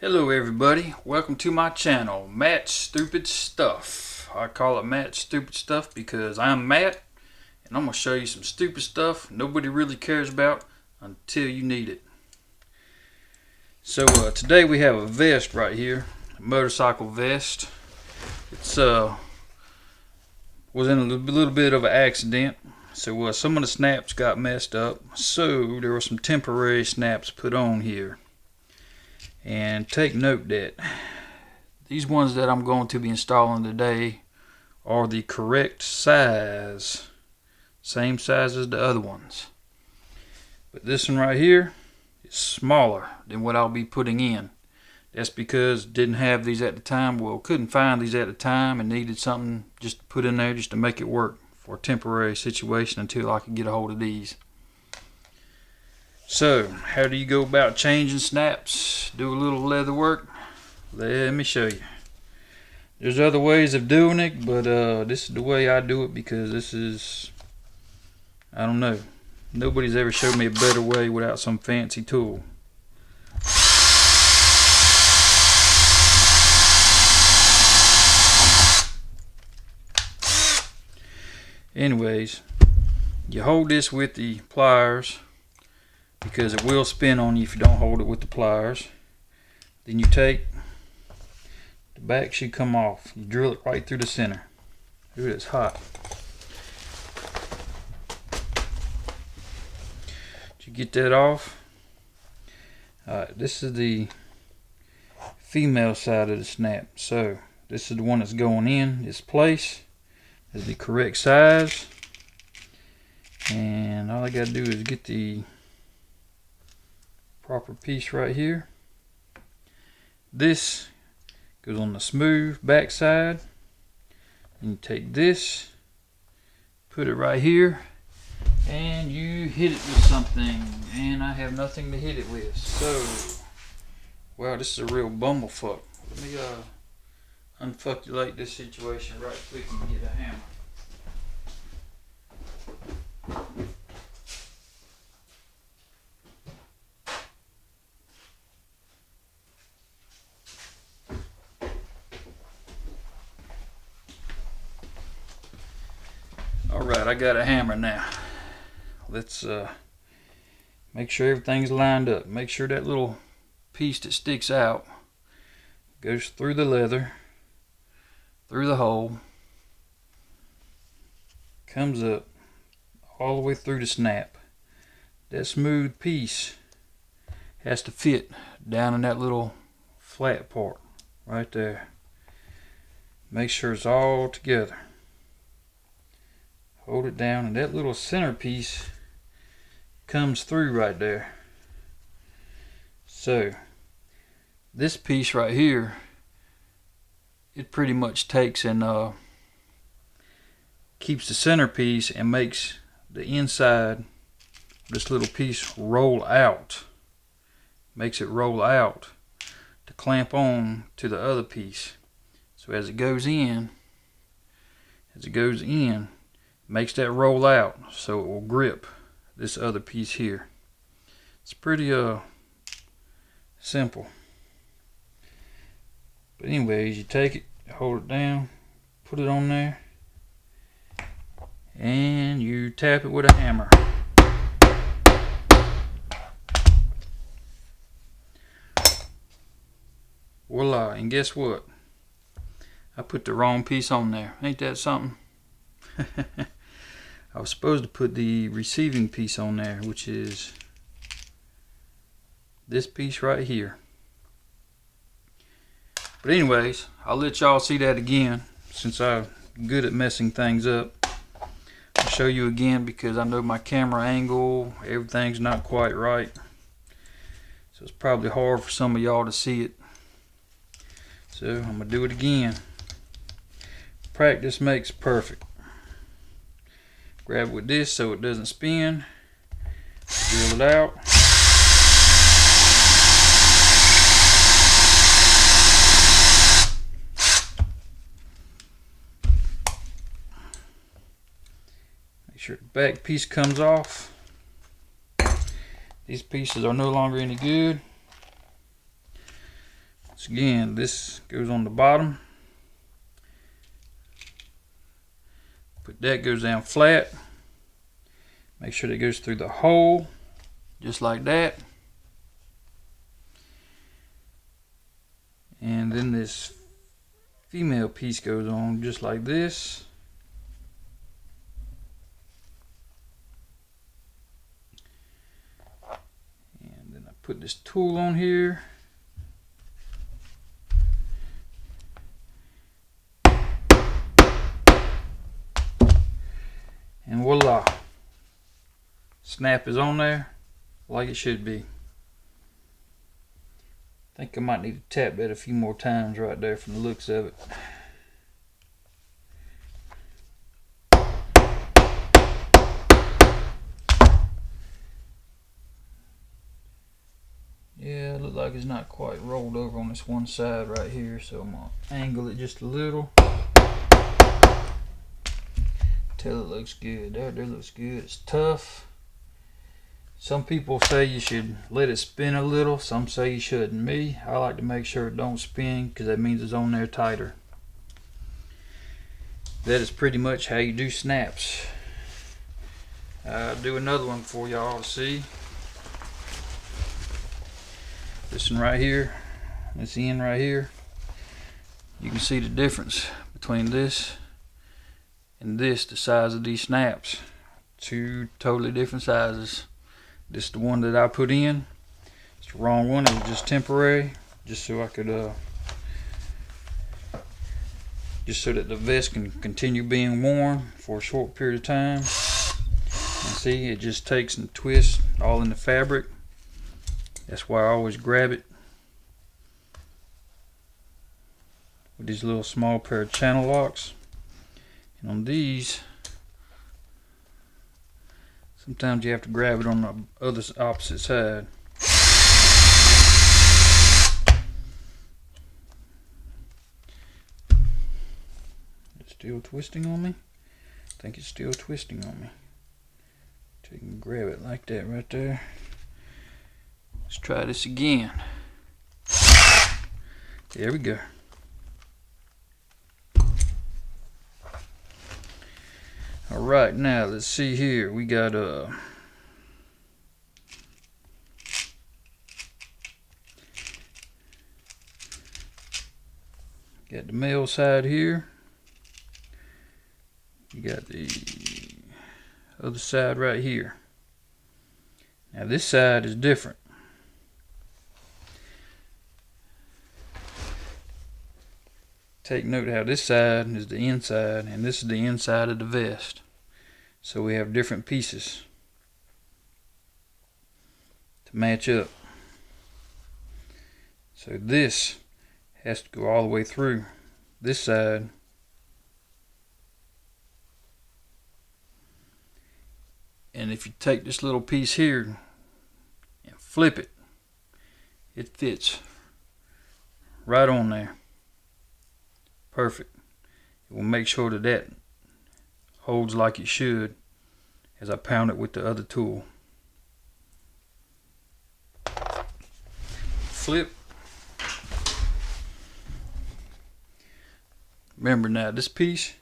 Hello everybody, welcome to my channel, Matt Stupid Stuff. I call it Matt Stupid Stuff because I'm Matt and I'm going to show you some stupid stuff nobody really cares about until you need it. So today we have a vest right here, a motorcycle vest. It's was in a little bit of an accident, so some of the snaps got messed up, so there were some temporary snaps put on here. And take note that these ones that I'm going to be installing today are the correct size, same size as the other ones. But this one right here is smaller than what I'll be putting in. That's because didn't have these at the time, couldn't find these at the time and needed something just to put in there just to make it work for a temporary situation until I could get a hold of these. So, how do you go about changing snaps? Do a little leather work? Let me show you. There's other ways of doing it, but this is the way I do it because this is, I don't know. Nobody's ever showed me a better way without some fancy tool. Anyways, you hold this with the pliers, because it will spin on you if you don't hold it with the pliers. Then you take, the back should come off. You drill it right through the center. Ooh, it's hot. Did you get that off? Alright, this is the female side of the snap. So, this is the one that's going in its place. Is the correct size. And all I gotta do is get the proper piece right here. This goes on the smooth back side, and you take this, put it right here, and you hit it with something, and I have nothing to hit it with. So, wow, this is a real bumblefuck. Let me unfuckulate this situation right quick and get a hammer. Alright, I got a hammer now. Let's make sure everything's lined up. Make sure that little piece that sticks out goes through the leather, through the hole, comes up all the way through the snap. That smooth piece has to fit down in that little flat part right there. Make sure it's all together. Hold it down, and that little centerpiece comes through right there. So, this piece right here, it pretty much takes and keeps the centerpiece and makes the inside of this little piece roll out. Makes it roll out to clamp on to the other piece. So as it goes in, makes that roll out so it will grip this other piece here. It's pretty simple. But anyways, you take it, hold it down, put it on there, and you tap it with a hammer. Voila, and guess what? I put the wrong piece on there. Ain't that something? I was supposed to put the receiving piece on there, which is this piece right here. But anyways, I'll let y'all see that again since I'm good at messing things up. I'll show you again because I know my camera angle, everything's not quite right. So it's probably hard for some of y'all to see it. So I'm going to do it again. Practice makes perfect. Grab it with this so it doesn't spin. Drill it out. Make sure the back piece comes off. These pieces are no longer any good. Once again, this goes on the bottom. Put that goes down flat. Make sure that goes through the hole, just like that. And then this female piece goes on just like this. And then I put this tool on here. And voila, snap is on there like it should be. I think I might need to tap that a few more times right there from the looks of it. Yeah, it looks like it's not quite rolled over on this one side right here, so I'm going to angle it just a little. Till it looks good. There looks good. It's tough. Some people say you should let it spin a little. Some say you shouldn't. Me, I like to make sure it don't spin because that means it's on there tighter. That is pretty much how you do snaps. I'll do another one for y'all to see. This one right here, this end right here. You can see the difference between this and this, the size of these snaps. Two totally different sizes. This is the one that I put in. It's the wrong one. It was just temporary, just so I could just so that the vest can continue being worn for a short period of time. And see, it just takes and twists all in the fabric. That's why I always grab it with these little small pair of channel locks. And on these, sometimes you have to grab it on the other opposite side. It's still twisting on me? I think it's still twisting on me. So you can grab it like that right there. Let's try this again. There we go. Alright, now let's see here. We got got the male side here. You got the other side right here. Now this side is different. Take note how this side is the inside and this is the inside of the vest. So we have different pieces to match up. So this has to go all the way through this side. And if you take this little piece here and flip it, it fits right on there. Perfect. It will make sure that that holds like it should as I pound it with the other tool. Flip. Remember now, this piece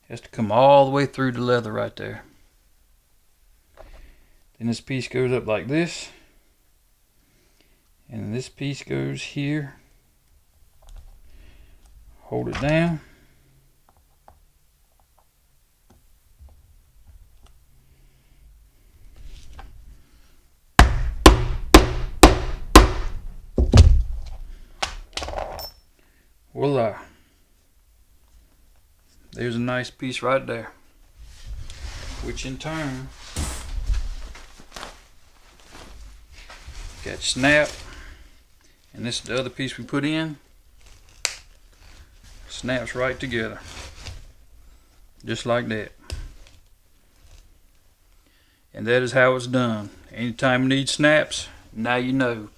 has to come all the way through the leather right there. Then this piece goes up like this. And this piece goes here. Hold it down. Voila. There's a nice piece right there. Which in turn got snap. And this is the other piece we put in. Snaps right together. Just like that. And that is how it's done. Anytime you need snaps, now you know.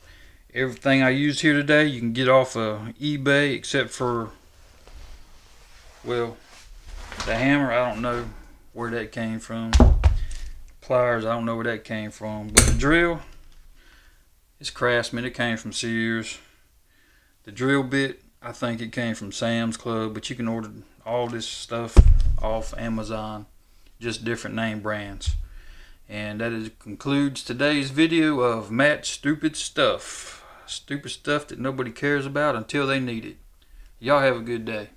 Everything I used here today you can get off of eBay except for, well, the hammer, I don't know where that came from. Pliers, I don't know where that came from. But the drill, it's Craftsman, it came from Sears. The drill bit, I think it came from Sam's Club, but you can order all this stuff off Amazon, just different name brands. And that concludes today's video of Matt's Stupid Stuff. Stupid stuff that nobody cares about until they need it. Y'all have a good day.